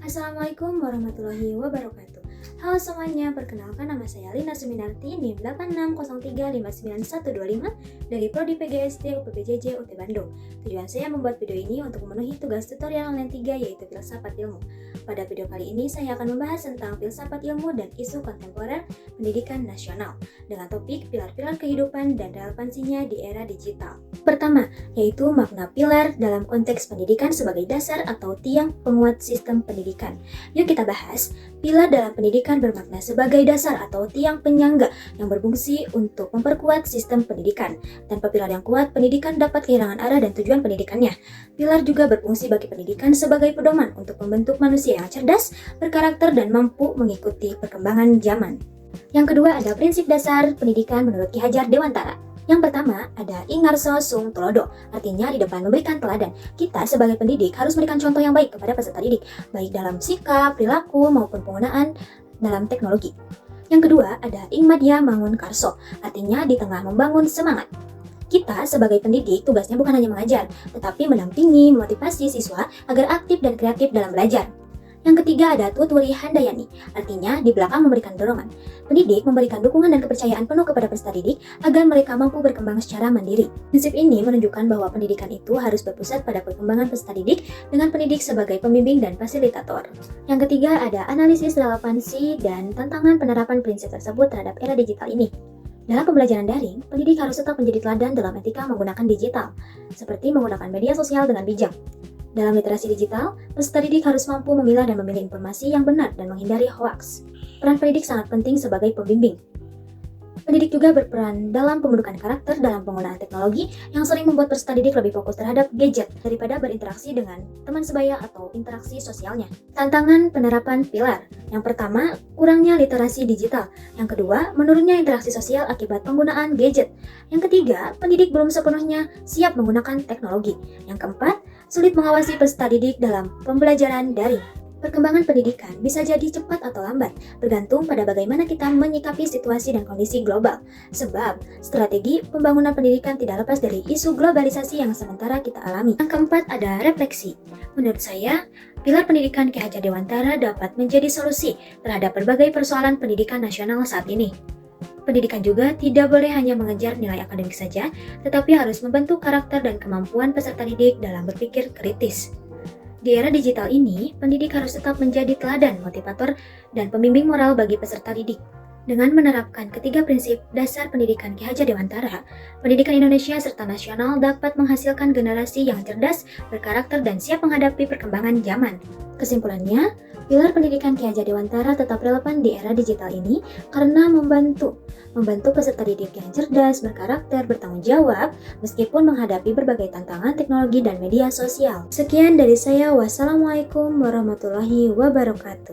Assalamualaikum warahmatullahi wabarakatuh. Halo semuanya, perkenalkan nama saya Lina Suminarti, NIM 8603591125 dari Prodi PGSD UPPJJ UT Bandung. Tujuan saya membuat video ini untuk memenuhi tugas tutorial online 3 yaitu filsafat ilmu. Pada video kali ini saya akan membahas tentang filsafat ilmu dan isu kontemporer pendidikan nasional dengan topik pilar-pilar kehidupan dan relevansinya di era digital. Pertama, yaitu makna pilar dalam konteks pendidikan sebagai dasar atau tiang penguat sistem pendidikan. Yuk kita bahas. Pilar dalam pendidikan bermakna sebagai dasar atau tiang penyangga yang berfungsi untuk memperkuat sistem pendidikan. Tanpa pilar yang kuat, pendidikan dapat kehilangan arah dan tujuan pendidikannya. Pilar juga berfungsi bagi pendidikan sebagai pedoman untuk membentuk manusia yang cerdas, berkarakter, dan mampu mengikuti perkembangan zaman. Yang kedua ada prinsip dasar pendidikan menurut Ki Hajar Dewantara. Yang pertama ada Ingarso Sung Tulodo, artinya di depan memberikan teladan. Kita sebagai pendidik harus memberikan contoh yang baik kepada peserta didik, baik dalam sikap, perilaku, maupun penggunaan dalam teknologi. Yang kedua ada Ingmadya Mangun Karso, artinya di tengah membangun semangat. Kita sebagai pendidik tugasnya bukan hanya mengajar, tetapi mendampingi, memotivasi siswa agar aktif dan kreatif dalam belajar. Yang ketiga ada Tuturi Handayani, artinya di belakang memberikan dorongan. Pendidik memberikan dukungan dan kepercayaan penuh kepada peserta didik agar mereka mampu berkembang secara mandiri. Prinsip ini menunjukkan bahwa pendidikan itu harus berpusat pada perkembangan peserta didik dengan pendidik sebagai pembimbing dan fasilitator. Yang ketiga ada analisis relevansi dan tantangan penerapan prinsip tersebut terhadap era digital ini. Dalam pembelajaran daring, pendidik harus tetap menjadi teladan dalam etika menggunakan digital, seperti menggunakan media sosial dengan bijak. Dalam literasi digital, peserta didik harus mampu memilah dan memilih informasi yang benar dan menghindari hoaks. Peran pendidik sangat penting sebagai pembimbing. Pendidik juga berperan dalam pembentukan karakter dalam penggunaan teknologi yang sering membuat peserta didik lebih fokus terhadap gadget daripada berinteraksi dengan teman sebaya atau interaksi sosialnya. Tantangan penerapan pilar. Yang pertama, kurangnya literasi digital. Yang kedua, menurunnya interaksi sosial akibat penggunaan gadget. Yang ketiga, pendidik belum sepenuhnya siap menggunakan teknologi. Yang keempat, sulit mengawasi peserta didik dalam pembelajaran daring. Perkembangan pendidikan bisa jadi cepat atau lambat, bergantung pada bagaimana kita menyikapi situasi dan kondisi global. Sebab, strategi pembangunan pendidikan tidak lepas dari isu globalisasi yang sementara kita alami. Yang keempat ada refleksi. Menurut saya, pilar pendidikan Ki Hajar Dewantara dapat menjadi solusi terhadap berbagai persoalan pendidikan nasional saat ini. Pendidikan juga tidak boleh hanya mengejar nilai akademik saja, tetapi harus membentuk karakter dan kemampuan peserta didik dalam berpikir kritis. Di era digital ini, pendidik harus tetap menjadi teladan, motivator, dan pembimbing moral bagi peserta didik. Dengan menerapkan ketiga prinsip dasar pendidikan Ki Hajar Dewantara, pendidikan Indonesia serta nasional dapat menghasilkan generasi yang cerdas, berkarakter, dan siap menghadapi perkembangan zaman. Kesimpulannya, pilar pendidikan Ki Hajar Dewantara tetap relevan di era digital ini karena membantu peserta didik yang cerdas, berkarakter, bertanggung jawab, meskipun menghadapi berbagai tantangan teknologi dan media sosial. Sekian dari saya, wassalamualaikum warahmatullahi wabarakatuh.